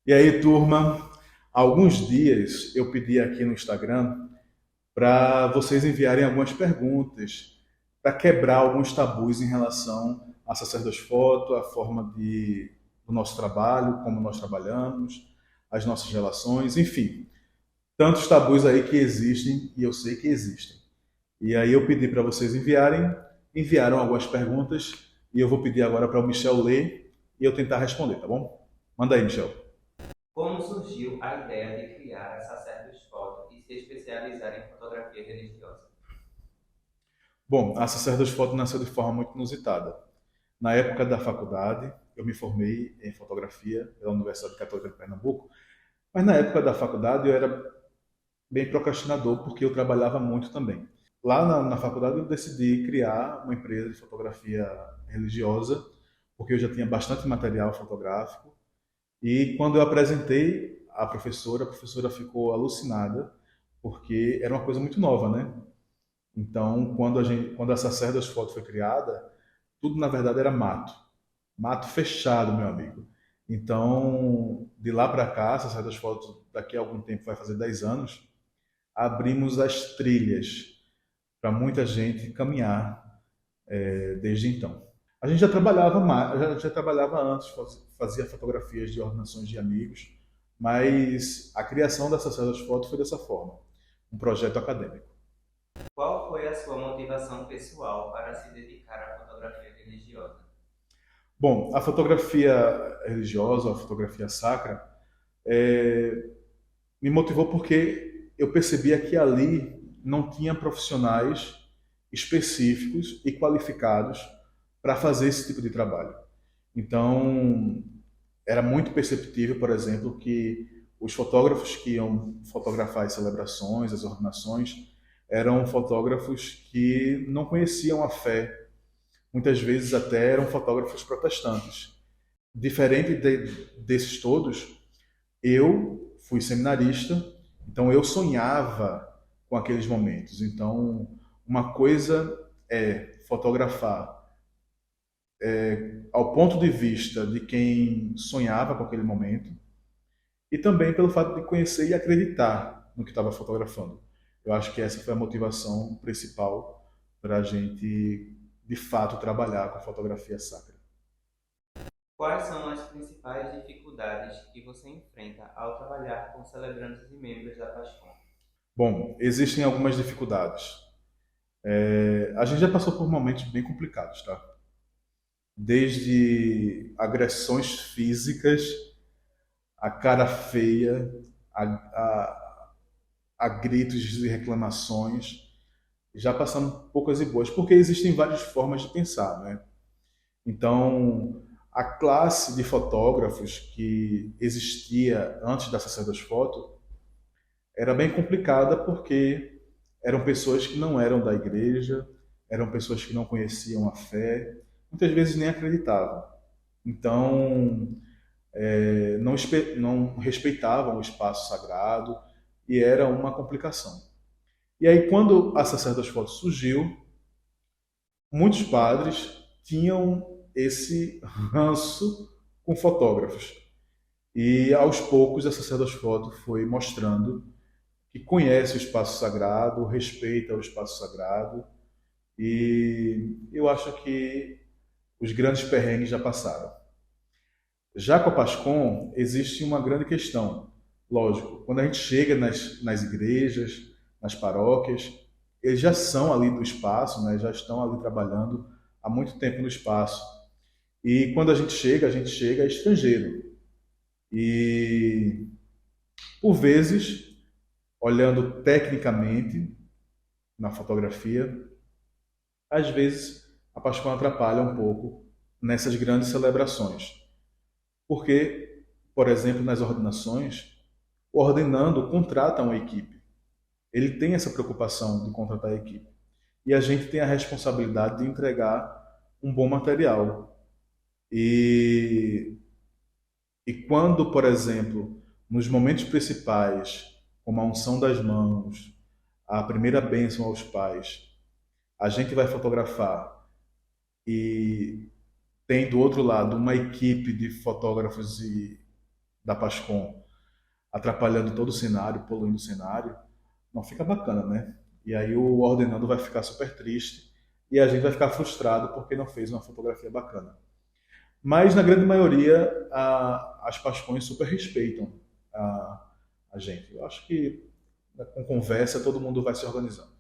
E aí, turma, há alguns dias eu pedi aqui no Instagram para vocês enviarem algumas perguntas para quebrar alguns tabus em relação a sacerdócio foto, a forma do nosso trabalho, como nós trabalhamos, as nossas relações, enfim, tantos tabus aí que existem e eu sei que existem. E aí eu pedi para vocês enviaram algumas perguntas e eu vou pedir agora para o Michel ler e eu tentar responder, tá bom? Manda aí, Michel. Como surgiu a ideia de criar a Sacerdos Foto e se especializar em fotografia religiosa? Bom, a Sacerdócio Foto nasceu de forma muito inusitada. Na época da faculdade, eu me formei em fotografia pela Universidade Católica de Pernambuco, mas na época da faculdade eu era bem procrastinador porque eu trabalhava muito também. Lá na faculdade eu decidi criar uma empresa de fotografia religiosa, porque eu já tinha bastante material fotográfico, e quando eu apresentei a professora ficou alucinada, porque era uma coisa muito nova, né? Então, quando a Sacerdas Foto foi criada, tudo na verdade era mato, mato fechado, meu amigo. Então, de lá para cá, a Sacerdas Foto daqui a algum tempo vai fazer 10 anos, abrimos as trilhas para muita gente caminhar desde então. A gente já trabalhava já trabalhava antes, fazia fotografias de ordenações de amigos, mas a criação da Sacerdas Foto foi dessa forma, um projeto acadêmico. Qual foi a sua motivação pessoal para se dedicar à fotografia religiosa? Bom, a fotografia religiosa, a fotografia sacra, é, me motivou porque eu percebia que ali não tinha profissionais específicos e qualificados para fazer esse tipo de trabalho. Então, era muito perceptível, por exemplo, que os fotógrafos que iam fotografar as celebrações, as ordenações, eram fotógrafos que não conheciam a fé, muitas vezes até eram fotógrafos protestantes. Diferente desses todos, eu fui seminarista, então eu sonhava com aqueles momentos. Então, uma coisa é fotografar ao ponto de vista de quem sonhava com aquele momento e também pelo fato de conhecer e acreditar no que estava fotografando. Eu acho que essa foi a motivação principal para a gente, de fato, trabalhar com fotografia sacra. Quais são as principais dificuldades que você enfrenta ao trabalhar com celebrantes e membros da PASCOM? Bom, existem algumas dificuldades. A gente já passou por momentos bem complicados, tá? Desde agressões físicas, a cara feia, a, a, a gritos e reclamações. Já passamos poucas e boas, porque existem várias formas de pensar, né? Então, a classe de fotógrafos que existia antes da Sacerdócio Foto era bem complicada porque eram pessoas que não eram da igreja, eram pessoas que não conheciam a fé, muitas vezes nem acreditavam. Então, não respeitavam o espaço sagrado e era uma complicação. E aí, quando a Sacerdócio Foto surgiu, muitos padres tinham esse ranço com fotógrafos. E aos poucos a Sacerdócio Foto foi mostrando que conhece o espaço sagrado, respeita o espaço sagrado, e eu acho que os grandes perrengues já passaram. Já com a Pascom, existe uma grande questão. Lógico, quando a gente chega nas igrejas, nas paróquias, eles já são ali do espaço, né? Já estão ali trabalhando há muito tempo no espaço. E quando a gente chega estrangeiro. E, por vezes, olhando tecnicamente na fotografia, às vezes a Pascom atrapalha um pouco nessas grandes celebrações. Porque, por exemplo, nas ordenações, o ordenando contrata uma equipe. Ele tem essa preocupação de contratar a equipe. E a gente tem a responsabilidade de entregar um bom material. E, e quando, por exemplo, nos momentos principais, como a unção das mãos, a primeira bênção aos pais, a gente vai fotografar e tem do outro lado uma equipe de fotógrafos da Pascom atrapalhando todo o cenário, poluindo o cenário, não fica bacana, né? E aí o ordenando vai ficar super triste e a gente vai ficar frustrado porque não fez uma fotografia bacana. Mas na grande maioria as Pascões super respeitam a gente. Eu acho que com conversa todo mundo vai se organizando.